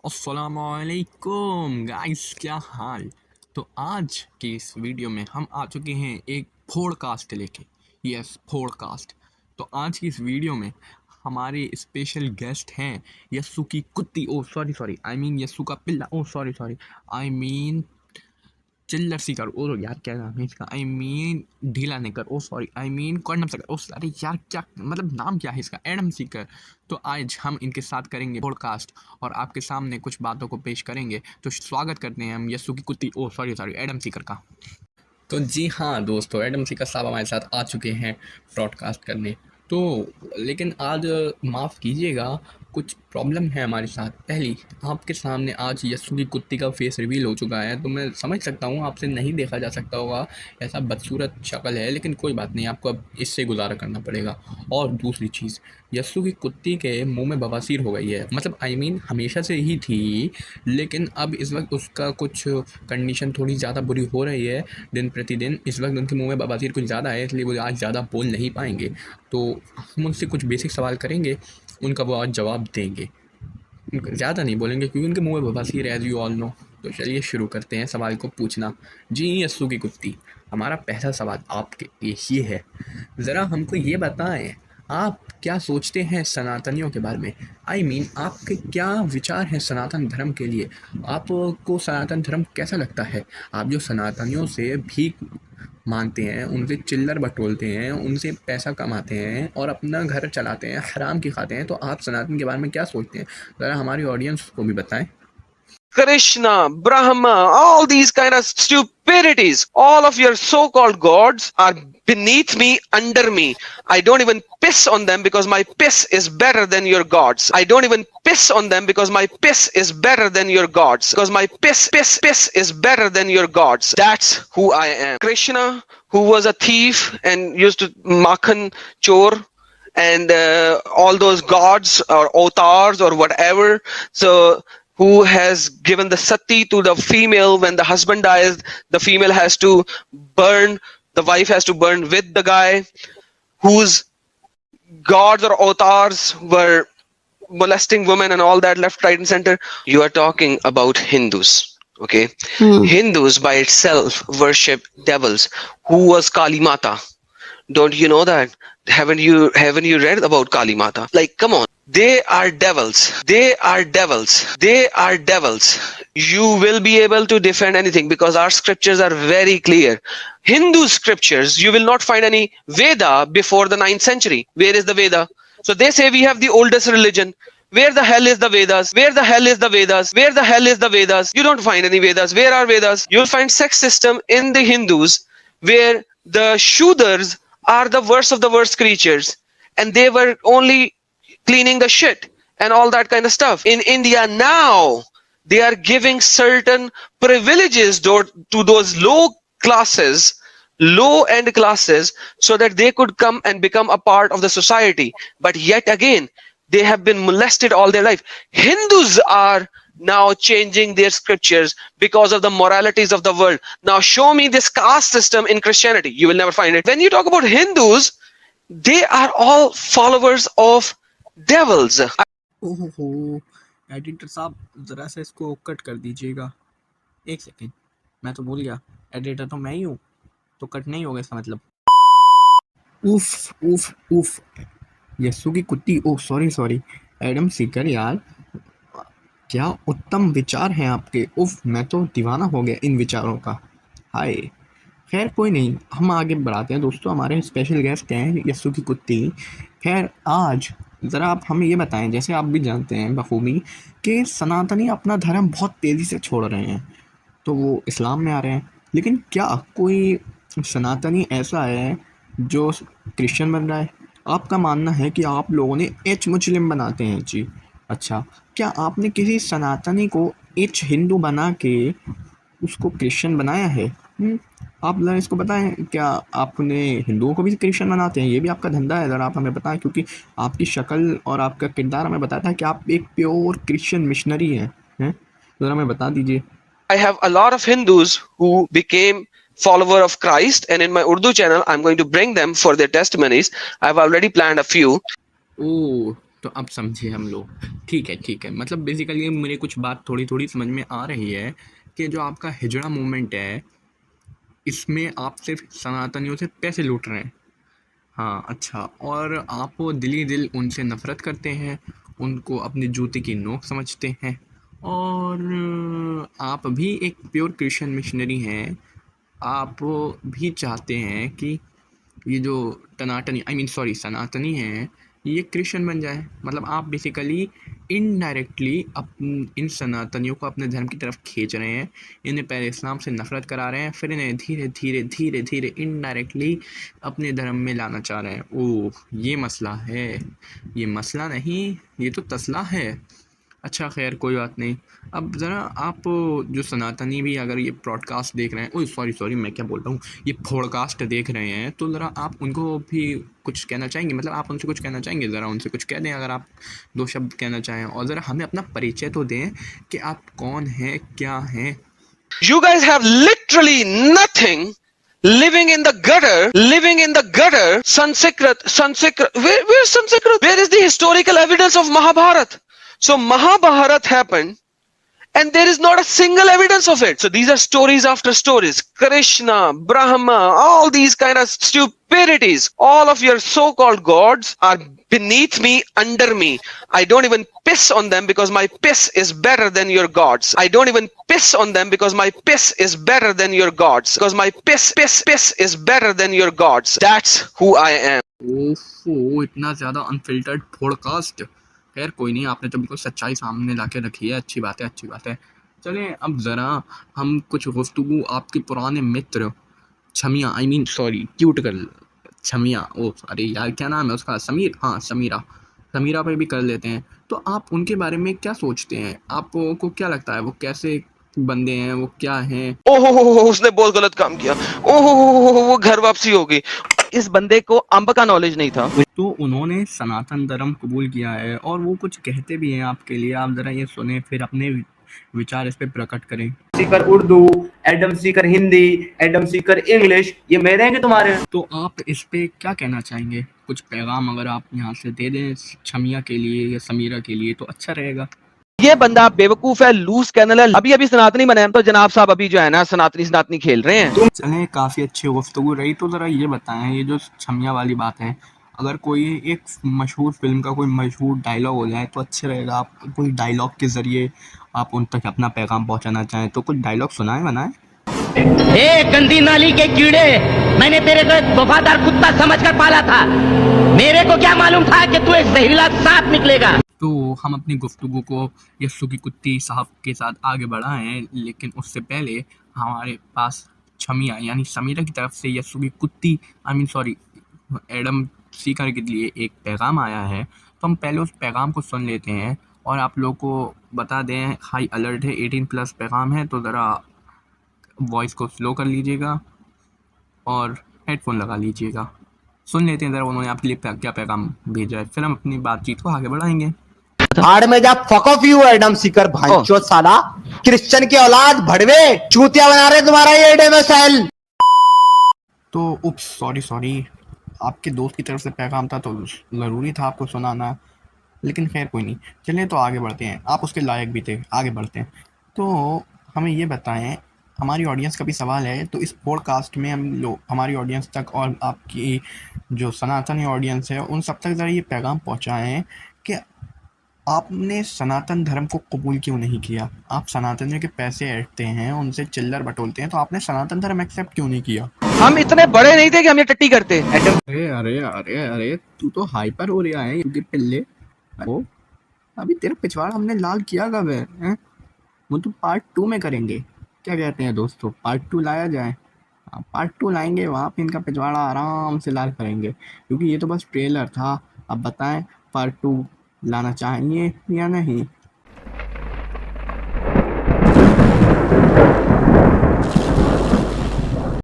अस्सलामुअलैकुम गाइस, क्या हाल। तो आज की इस वीडियो में हम आ चुके हैं एक पॉडकास्ट लेके। Yes, podcast. तो आज की इस वीडियो में हमारे स्पेशल गेस्ट हैं यस्सु की कुत्ती, oh sorry sorry, I mean Yassu का पिल्ला, oh sorry sorry, I mean चिल्लर सीकर, ओ यार क्या नाम है इसका, आई मीन ढीला नेकर, oh sorry, I mean condom seeker, oh अरे यार क्या मतलब नाम क्या है इसका, एडम सीकर। तो आज हम इनके साथ करेंगे पॉडकास्ट और आपके सामने कुछ बातों को पेश करेंगे। तो स्वागत करते हैं हम यस्सु की कुत्ती, oh sorry sorry, Adam Sikar का। तो जी हाँ दोस्तों, एडम सीकर साहब हमारे साथ आ चुके हैं ब्रॉडकास्ट करने। तो लेकिन आज माफ़ कीजिएगा, कुछ प्रॉब्लम है हमारे साथ। पहली, आपके सामने आज यस्सु की कुत्ती का फेस रिवील हो चुका है, तो मैं समझ सकता हूँ आपसे नहीं देखा जा सकता होगा, ऐसा बदसूरत शक्ल है, लेकिन कोई बात नहीं, आपको अब इससे गुजारा करना पड़ेगा। और दूसरी चीज़, यस्सु की कुत्ती के मुंह में बवासीर हो गई है, मतलब आई मीन हमेशा से ही थी, लेकिन अब इस वक्त उसका कुछ कंडीशन थोड़ी ज़्यादा बुरी हो रही है दिन प्रतिदिन। इस वक्त उनके मुंह में बवासीर कुछ ज़्यादा है, इसलिए वो आज ज़्यादा बोल नहीं पाएंगे। तो हम उनसे कुछ बेसिक सवाल करेंगे, उनका वो आज जवाब देंगे। ज़्यादा नहीं बोलेंगे क्योंकि उनके मुंह में बवासीर है, एज यू ऑल नो। तो चलिए शुरू करते हैं सवाल को पूछना। जी यस्सु की कुत्ती, हमारा पहला सवाल आपके लिए ये है, ज़रा हमको ये बताएं, आप क्या सोचते हैं सनातनियों के बारे में। आई मीन आपके क्या विचार हैं सनातन धर्म के लिए। आपको सनातन धर्म कैसा लगता है। आप जो सनातनियों से भीख मांगते हैं, उनसे चिल्लर बटोरते हैं, उनसे पैसा कमाते हैं और अपना घर चलाते हैं, हराम की खाते हैं, तो आप सनातन के बारे में क्या सोचते हैं, ज़रा हमारी ऑडियंस को भी बताएं। Krishna, Brahma, all these kind of stupidities. All of your so-called gods are beneath me, under me. I don't even piss on them because my piss is better than your gods. I don't even piss on them because my piss is better than your gods. Because my piss is better than your gods. That's who I am. Krishna, who was a thief and used to makhan chor, and all those gods or avatars or whatever. So who has given the sati to the female. When the husband dies, the female has to burn, the wife has to burn with the guy. Whose gods or avatars were molesting women and all that, left, right and center. You are talking about Hindus. Okay. Hindus by itself worship devils. Who was Kali Mata? Don't you know that? Haven't you read about Kali Mata? Like, come on. They are devils. They are devils. They are devils. You will be able to defend anything because our scriptures are very clear. Hindu scriptures, you will not find any Veda before the 9th century. Where is the Veda? So they say we have the oldest religion. Where the hell is the Vedas? Where the hell is the Vedas? Where the hell is the Vedas? You don't find any Vedas. Where are Vedas? You'll find sex system in the Hindus where the Shudras are the worst of the worst creatures, and they were only cleaning the shit and all that kind of stuff. In India now, they are giving certain privileges to those low end classes, so that they could come and become a part of the society. But yet again, they have been molested all their life. Hindus are now changing their scriptures because of the moralities of the world. Now show me this caste system in Christianity. You will never find it. When you talk about Hindus, they are all followers of devils. ओहो, editor साहब ज़रा सा इसको cut कर दीजिएगा। एक second, मैं तो भूल गया, एडिटर तो मैं ही हूँ, तो कट नहीं होगा इसका मतलब। उफ उफ उफ, यस्सु की कुत्ती, oh sorry sorry, Adam Sikar यार, क्या उत्तम विचार हैं आपके। उफ, मैं तो दीवाना हो गया इन विचारों का। हाय, खैर कोई नहीं, हम आगे बढ़ाते हैं दोस्तों। हमारे स्पेशल गेस्ट हैं यस्सु की कुत्ती। खैर आज ज़रा आप हमें ये बताएं, जैसे आप भी जानते हैं बखूबी कि सनातनी अपना धर्म बहुत तेज़ी से छोड़ रहे हैं, तो वो इस्लाम में आ रहे हैं, लेकिन क्या कोई सनातनी ऐसा है जो क्रिश्चियन बन रहा है। आपका मानना है कि आप लोगों ने एच मुस्लिम बनाते हैं जी। अच्छा, क्या आपने किसी सनातनी को एच हिंदू बना के उसको क्रिश्चियन बनाया है। आप ज़रा इसको बताएं, क्या आपने हिंदुओं को भी क्रिश्चियन बनाते हैं, ये भी आपका धंधा है, ज़रा आप हमें बताएं, क्योंकि आपकी शक्ल और आपका किरदार हमें बताता है कि आप एक प्योर क्रिश्चियन मिशनरी हैं, ज़रा हमें बता दीजिए। I have a lot of Hindus who became follower of Christ, and in my Urdu channel I'm going to bring them for their testimonies. I've already planned a few. ओह, तो अब समझे हम लोग। ठीक है, मतलब बेसिकली मेरे कुछ बात थोड़ी थोड़ी समझ में आ रही है कि जो आपका हिजड़ा मूवमेंट है, इसमें आप सिर्फ सनातनियों से पैसे लूट रहे हैं। हाँ, अच्छा, और आप दिली दिल उनसे नफ़रत करते हैं, उनको अपनी जूते की नोक समझते हैं, और आप भी एक प्योर क्रिश्चियन मिशनरी हैं। आप भी चाहते हैं कि ये जो टनाटनी आई मीन सॉरी सनातनी हैं, ये क्रिश्चियन बन जाए। मतलब आप बेसिकली इनडायरेक्टली इन सनातनियों को अपने धर्म की तरफ खींच रहे हैं। इन्हें पहले इस्लाम से नफ़रत करा रहे हैं, फिर इन्हें धीरे धीरे धीरे धीरे इनडायरेक्टली अपने धर्म में लाना चाह रहे हैं। ओह, ये मसला है। ये मसला नहीं, ये तो तसला है। अच्छा, खैर कोई बात नहीं। अब ज़रा आप जो सनातनी भी अगर ये ब्रॉडकास्ट देख रहे हैं, ओह सॉरी मैं क्या बोल रहा हूँ, ये पॉडकास्ट देख रहे हैं, तो ज़रा आप उनको भी कुछ कहना चाहेंगे? मतलब आप उनसे कुछ कहना चाहेंगे? ज़रा उनसे कुछ कह दें अगर आप 2 शब्द कहना चाहें, और ज़रा हमें अपना परिचय तो दें कि आप कौन हैं, क्या हैं? You guys have literally nothing. Living in the gutter, Sanskrit. Where's Sanskrit? Where is the historical evidence of Mahabharat? So Mahabharat happened, and there is not a single evidence of it. So these are stories after stories. Krishna, Brahma, all these kind of stupidities. All of your so-called gods are beneath me, under me. I don't even piss on them because my piss is better than your gods. I don't even piss on them because my piss is better than your gods. Because my piss is better than your gods. That's who I am. ओफो, इतना ज़्यादा unfiltered podcast. खैर कोई नहीं, आपने तो बिल्कुल सच्चाई सामने ला के रखी है। अच्छी बात है, अच्छी बात है। चलें अब ज़रा हम कुछ गुफ्तगू आपके पुराने मित्र छमिया I mean sorry cute girl छमिया, ओ अरे यार क्या नाम है उसका, समीर, हाँ समीरा, समीरा पे भी कर लेते हैं। तो आप उनके बारे में क्या सोचते हैं? आपको क्या लगता है वो कैसे बंदे हैं, वो क्या हैं? ओहो, उसने बहुत गलत काम किया। ओहो, वो घर वापसी होगी। इस बंदे को अंब का नॉलेज नहीं था। तो उन्होंने सनातन धर्म कबूल किया है और वो कुछ कहते भी हैं आपके लिए। आप ज़रा ये सुने, फिर अपने विचार इस पे प्रकट करें। Sikar Urdu, Adam Sikar Hindi, Adam Sikar English, ये मेरे हैं कि तुम्हारे हैं? तो आप इस पे क्या कहना चाहेंगे? कुछ पैगाम अगर आप यहाँ से दे दें छमिया के लिए या समीरा के लिए तो अच्छा रहेगा। ये बंदा बेवकूफ है, लूज कैनल है, अभी अभी सनातनी बने हैं। तो जनाब साहब अभी जो है ना सनातनी खेल रहे हैं। चलें, काफ़ी अच्छी गुफ्तगू रही। तो ज़रा ये बताएं, ये जो छमिया वाली बात है, अगर कोई एक मशहूर फिल्म का कोई मशहूर डायलॉग हो जाए तो अच्छा रहेगा। आप कोई डायलॉग के ज़रिए आप उन तक अपना पैगाम पहुँचाना चाहें तो कुछ डायलॉग सुनाएं, बनाएं। ए गंदी नाली के कीड़े, मैंने तेरे को एक वफादार कुत्ता समझकर पाला था। मेरे को क्या मालूम था कि तू एक जहरीला सांप निकलेगा। तो हम अपनी गुफ्तगू को यस्सु की कुत्ती साहब के साथ आगे बढ़ाएं, लेकिन उससे पहले हमारे पास छमिया यानी समीरा की तरफ से यस्सु की कुत्ती I mean sorry Adam seeker के लिए एक पैगाम आया है। तो हम पहले उस पैगाम को सुन लेते हैं और आप लोग को बता दें हाई अलर्ट है, 18+ पैगाम है, तो ज़रा वॉइस को स्लो कर लीजिएगा और हेडफोन लगा लीजिएगा। सुन लेते हैं ज़रा उन्होंने आपके लिए क्या पैगाम भेजा है, फिर हम अपनी बातचीत को आगे बढ़ाएंगे। आड़ में जा, fuck off you Adam seeker भाईचोद साला, क्रिश्चियन की औलाद, भड़वे चूतिया बना रहे तुम्हारा ये एडम सेल। तो उप्स सॉरी आपके दोस्त की तरफ से पैगाम था तो ज़रूरी था आपको सुनाना, लेकिन खैर कोई नहीं। चलिए तो आगे बढ़ते हैं, आप उसके लायक भी थे, आगे बढ़ते हैं। तो हमें ये बताएं, हमारी ऑडियंस का भी सवाल है, तो इस पॉडकास्ट में हम लोग हमारी ऑडियंस तक और आपकी जो सनातनी ऑडियंस है उन सब तक ज़रा ये पैगाम पहुंचाएं कि आपने सनातन धर्म को कबूल क्यों नहीं किया। आप सनातनियों के पैसे ऐंठते हैं, उनसे चिल्लर बटोलते हैं, तो आपने सनातन धर्म एक्सेप्ट क्यों नहीं किया? हम इतने बड़े नहीं थे कि हम ये टट्टी करते। अरे तू तो हाइपर हो रहा है क्योंकि पिल्ले। ओ, अभी तेरा पिछवाड़ा हमने लाल किया कब है, हैं? वो तो पार्ट 2 में करेंगे। क्या कहते हैं दोस्तों, पार्ट 2 लाया जाए? हाँ, पार्ट 2 लाएंगे, वहाँ पे इनका पिछवाड़ा आराम से लाल करेंगे, क्योंकि ये तो बस ट्रेलर था। अब बताएं पार्ट 2 लाना चाहेंगे या नहीं?